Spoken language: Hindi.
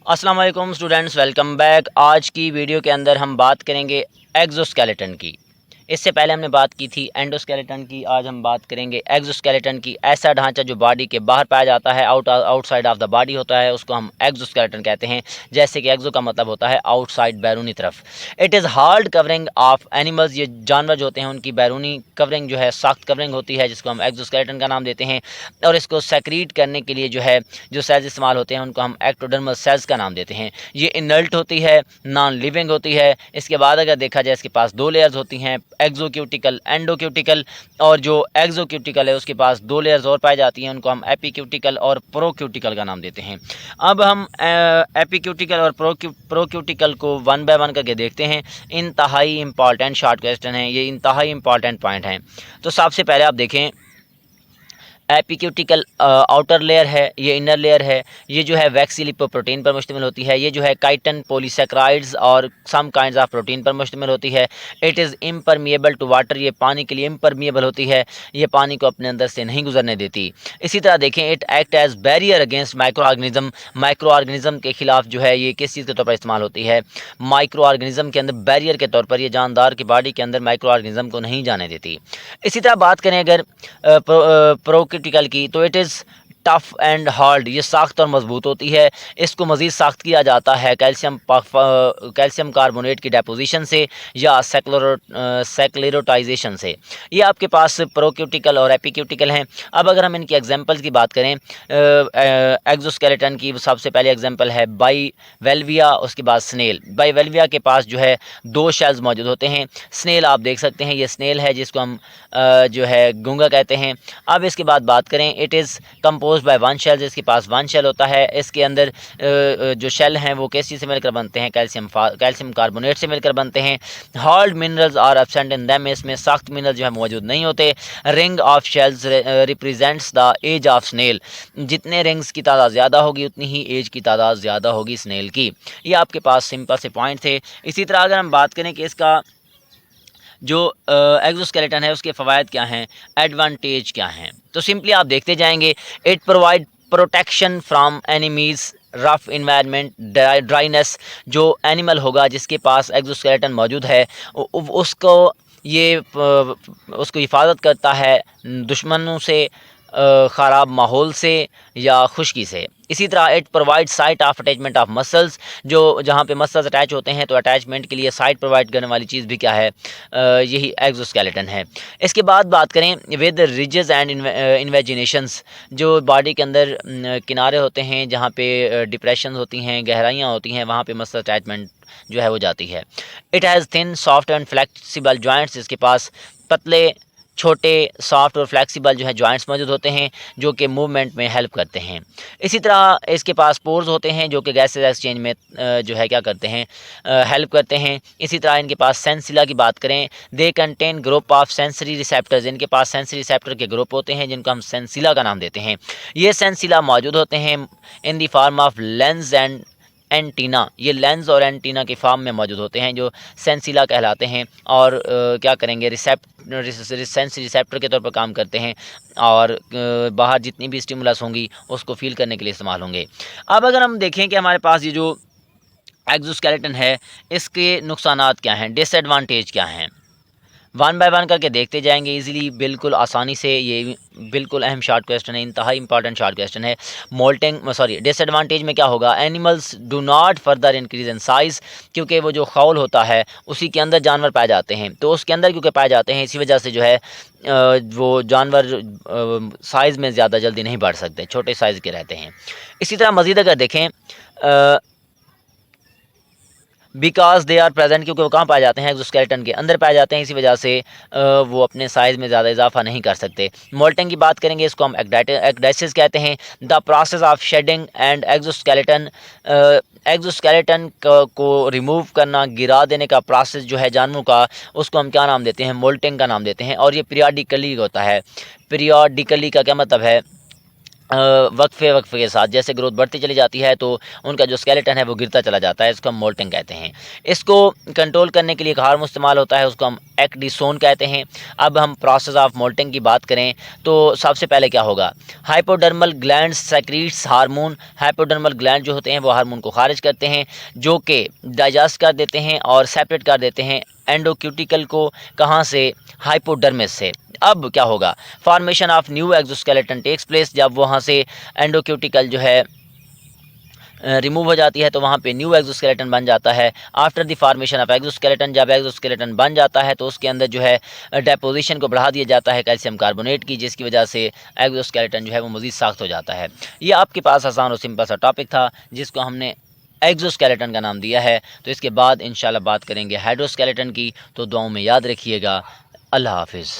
अस्सलाम वालेकुम स्टूडेंट्स, वेलकम बैक। आज की वीडियो के अंदर हम बात करेंगे एक्सोस्केलेटन की। इससे पहले हमने बात की थी एंडोस्केलेटन की। आज हम बात करेंगे एक्सोस्केलेटन की। ऐसा ढांचा जो बॉडी के बाहर पाया जाता है, आउटसाइड ऑफ द बॉडी होता है, उसको हम एक्सोस्केलेटन कहते हैं। जैसे कि एक्सो का मतलब होता है आउटसाइड, बैरूनी तरफ। It is hard covering of animals. ये जानवर जो होते हैं उनकी बैरूनी कवरिंग जो है सख्त कवरिंग होती है, जिसको हम एक्सोस्केलेटन का नाम देते हैं। और इसको सेक्रीट करने के लिए जो है जो सेल्स इस्तेमाल होते हैं उनको हम एक्टोडर्मल सेल्स का नाम देते हैं। ये इनल्ट होती है, नॉन लिविंग होती है। इसके बाद अगर देखा जाए इसके पास दो लेयर्स होती हैं, एक्सोक्यूटिकल, एंडोक्यूटिकल। और जो एक्सोक्यूटिकल है उसके पास दो लेयर्स और पाई जाती हैं, उनको हम एपिक्यूटिकल और प्रोक्यूटिकल का नाम देते हैं। अब हम एपिक्यूटिकल और प्रोक्यूटिकल को वन बाय वन करके देखते हैं। इंतहाई इंपॉर्टेंट शॉर्ट क्वेश्चन है, ये इंतहाई इंपॉर्टेंट पॉइंट हैं। तो सबसे पहले आप देखें, एपिक्यूटिकल आउटर लेयर है, ये इनर लेयर है। ये जो है वैक्सी लिपोप्रोटीन पर मुश्तमिल होती है। ये जो है काइटन पॉलीसैकेराइड्स और सम काइंड्स ऑफ प्रोटीन पर मुश्तमिल होती है। It is impermeable to water, ये पानी के लिए इम्परमिएबल होती है, ये पानी को अपने अंदर से नहीं गुजरने देती। इसी तरह देखें, it act as barrier against micro organism. Micro organism के खिलाफ जो है ये किस चीज़ के तौर पर इस्तेमाल होती है? माइक्रो ऑर्गेनिज्म के अंदर बैरियर के तौर पर ये जानदार की बॉडी के अंदर माइक्रो ऑर्गेनिज्म को नहीं जाने देती। इसी तरह बात करें अगर प्रोक्यूटिकल की, तो it is tough and hard, ये सख्त और मजबूत होती है। इसको मज़ीद सख्त किया जाता है कैल्शियम कार्बोनेट की डेपोजिशन से या सेक्लेरोटाइजेशन से। ये आपके पास प्रोक्यूटिकल और एपिक्यूटिकल हैं। अब अगर हम इनकी एग्जांपल्स की बात करें, एक्सोस्केलेटन की सबसे पहले एग्जांपल है बाइवेल्विया, उसके बाद स्नेल। बाइवेल्विया के पास जो है दो शेल्स मौजूद होते हैं। स्नेल आप देख सकते हैं, ये स्नेल है जिसको हम जो है गूंगा कहते हैं। अब इसके बाद बात करें, it is compose by one shell, इसके पास वन शेल होता है। इसके अंदर जो शेल हैं वो किस चीज़ से मिलकर बनते हैं? कैल्शियम कार्बोनेट से मिलकर बनते हैं। Hard minerals are absent in them, इसमें सख्त मिनरल जो है मौजूद नहीं होते। Ring of shells represents the age of snail. जितने रिंग्स की तादाद ज़्यादा होगी उतनी ही एज की तादाद ज़्यादा होगी स्नेल की। ये आपके पास सिंपल से पॉइंट थे। इसी तरह अगर हम बात करें कि इसका जो एक्सोस्केलेटन है उसके फ़वायद क्या हैं, एडवांटेज क्या हैं, तो सिंपली आप देखते जाएंगे। It provide protection from enemies, rough environment, dryness. जो एनिमल होगा जिसके पास एक्सोस्केलेटन मौजूद है उसको ये उसको हिफाजत करता है दुश्मनों से, ख़राब माहौल से या खुश्की से। इसी तरह it provide site of attachment of muscles, जो जहाँ पे मसल्स अटैच होते हैं तो अटैचमेंट के लिए साइट प्रोवाइड करने वाली चीज़ भी क्या है? यही एक्सोस्केलेटन है। इसके बाद बात करें विद रिजेस एंड इन्वेजिनेशंस, जो बॉडी के अंदर किनारे होते हैं जहाँ पे डिप्रेशन होती हैं, गहराइयाँ होती हैं, वहाँ पे मसल अटैचमेंट जो है वो जाती है। It has thin soft and flexible joints, इसके पास पतले, छोटे, सॉफ्ट और फ्लेक्सिबल जो है जॉइंट्स मौजूद होते हैं जो कि मूवमेंट में हेल्प करते हैं। इसी तरह इसके पास पोर्स होते हैं जो कि गैसेस एक्सचेंज में जो है क्या करते हैं? हेल्प करते हैं। इसी तरह इनके पास सेंसिला की बात करें, they contain group of sensory receptors. इनके पास सेंसरी रिसेप्टर के ग्रुप होते हैं जिनको हम सेंसिला का नाम देते हैं। ये सेंसिला मौजूद होते हैं in the form of lens and antenna. ये लेंस और एंटीना के फॉर्म में मौजूद होते हैं जो सेंसिला कहलाते हैं। और क्या करेंगे? सेंस रिसेप्टर के तौर पर काम करते हैं और बाहर जितनी भी स्टिमुलस होंगी उसको फील करने के लिए इस्तेमाल होंगे। अब अगर हम देखें कि हमारे पास ये जो एक्सोस्केलेटन है इसके नुकसानात क्या हैं, डिसएडवांटेज क्या हैं, वन बाय वन करके देखते जाएंगे इजीली, बिल्कुल आसानी से। ये बिल्कुल अहम शॉर्ट क्वेश्चन है, इंतहाई इंपॉर्टेंट शॉर्ट क्वेश्चन है। डिसएडवांटेज में क्या होगा? Animals do not further increase in size, क्योंकि वो जो खौल होता है उसी के अंदर जानवर पाए जाते हैं, तो उसके अंदर क्योंकि पाए जाते हैं इसी वजह से जो है वो जानवर साइज़ में ज़्यादा जल्दी नहीं बढ़ सकते, छोटे साइज़ के रहते हैं। इसी तरह मज़ीद अगर देखें, बिकॉज दे आर प्रेजेंट, क्योंकि वो कहाँ पाए जाते हैं? एक्सोस्केलेटन के अंदर पाए जाते हैं, इसी वजह से वो अपने साइज़ में ज़्यादा इजाफा नहीं कर सकते। मोल्टिंग की बात करेंगे, इसको हम एक्डाइसिस कहते हैं। The process of shedding and exoskeleton, exoskeleton को रिमूव करना, गिरा देने का प्रोसेस जो है जानवरों का, उसको हम क्या नाम देते हैं? मोल्टिंग का नाम देते हैं। और ये पीरियाडिकली होता है। पीरियाडिकली का क्या मतलब है? वक्फे के साथ जैसे ग्रोथ बढ़ती चली जाती है तो उनका जो स्केलेटन है वो गिरता चला जाता है। इसको हम मोल्टिंग कहते हैं। इसको कंट्रोल करने के लिए एक हार्मोन इस्तेमाल होता है, उसको हम एक्डिसोन कहते हैं। अब हम प्रोसेस ऑफ मोल्टिंग की बात करें तो सबसे पहले क्या होगा, hypodermal gland secretes hormone. Hypodermal gland जो होते हैं वो हार्मोन को खारिज करते हैं, जो कि डाइजेस्ट कर देते हैं और सेपरेट कर देते हैं एंडोक्यूटिकल को। कहाँ से? हाइपोडर्मिस से। अब क्या होगा, formation of new exoskeleton takes place. जब वहाँ से एंडोक्यूटिकल जो है रिमूव हो जाती है तो वहाँ पे न्यू एक्सोस्केलेटन बन जाता है। After the formation of exoskeleton, जब एक्सोस्केलेटन बन जाता है तो उसके अंदर जो है डेपोजिशन को बढ़ा दिया जाता है कैल्शियम कार्बोनेट की, जिसकी वजह से एक्सोस्केलेटन जो है वो मज़ीद सख्त हो जाता है। ये आपके पास आसान और सिंपल सा टॉपिक था जिसको हमने एक्सोस्केलेटन का नाम दिया है। तो इसके बाद इंशाल्लाह बात करेंगे हाइड्रोस्केलेटन की। तो दुआओं में याद रखिएगा। अल्लाह हाफिज़।